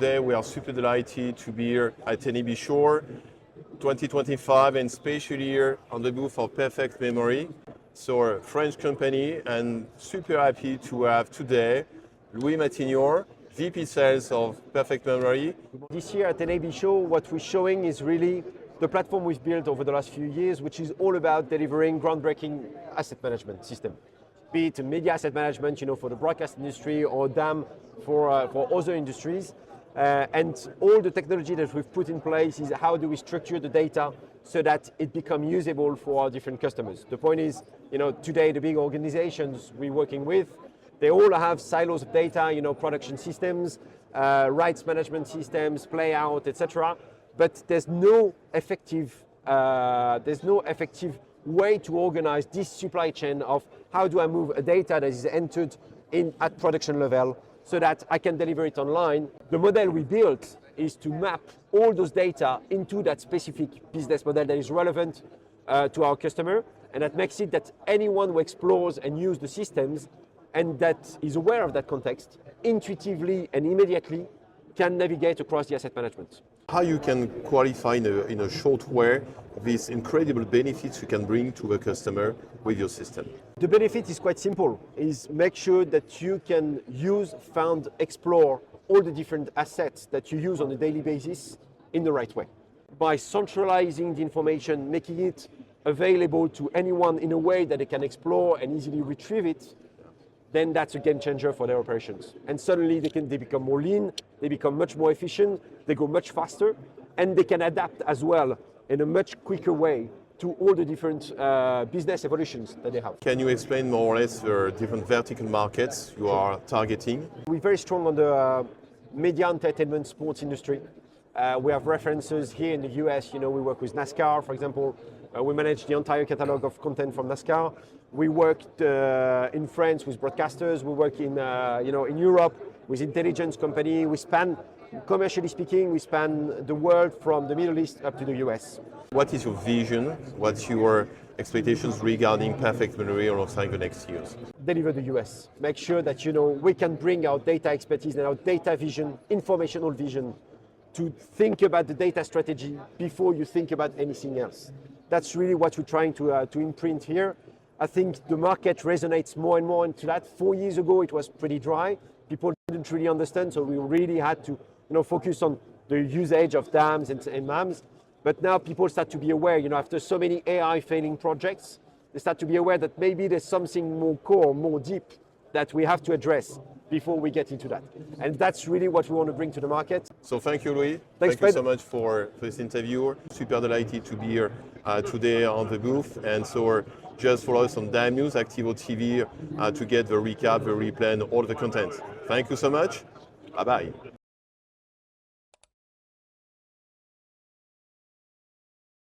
today we are super delighted to be here at NAB Show 2025 and especially here on the booth of Perfect Memory. So a French company, and super happy to have today Louis Matignon, VP Sales of Perfect Memory. This year at NAB Show, what we're showing is really the platform we've built over the last few years, which is all about delivering groundbreaking asset management system. Be it media asset management, for the broadcast industry, or DAM for other industries. And all the technology that we've put in place is how do we structure the data so that it becomes usable for our different customers. The point is, today the big organizations we're working with, they all have silos of data, production systems, rights management systems, playout, etc. But there's no effective way to organize this supply chain of how do I move a data that is entered in at production level so that I can deliver it online. The model we built is to map all those data into that specific business model that is relevant to our customer, and that makes it that anyone who explores and uses the systems and that is aware of that context intuitively and immediately can navigate across the asset management. How you can qualify in a short way these incredible benefits you can bring to the customer with your system? The benefit is quite simple, is make sure that you can use, find, explore all the different assets that you use on a daily basis in the right way. By centralizing the information, making it available to anyone in a way that they can explore and easily retrieve it, then that's a game changer for their operations. And suddenly they become more lean, they become much more efficient, they go much faster, and they can adapt as well in a much quicker way to all the different business evolutions that they have. Can you explain more or less the different vertical markets you are targeting? We're very strong on the media, entertainment, sports industry. We have references here in the US, we work with NASCAR, for example. We manage the entire catalog of content from NASCAR. We worked in France with broadcasters. We work in Europe with intelligence company. We span, commercially speaking, we span the world from the Middle East up to the US. What is your vision? What's your expectations regarding Perfect Memory alongside the next years? Deliver the US. Make sure that we can bring our data expertise and our data vision, informational vision, to think about the data strategy before you think about anything else. That's really what we're trying to imprint here. I think the market resonates more and more into that. 4 years ago, it was pretty dry. People didn't really understand, so we really had to focus on the usage of DAMs and MAMs. But now people start to be aware, after so many AI failing projects, they start to be aware that maybe there's something more core, more deep that we have to address before we get into that. And that's really what we want to bring to the market. So thank you, Louis. Thanks, thank you so much for this interview. Super delighted to be here today on the booth. And so just follow us on NAB News, Activo TV to get the recap, the replay, and all the content. Thank you so much. Bye-bye.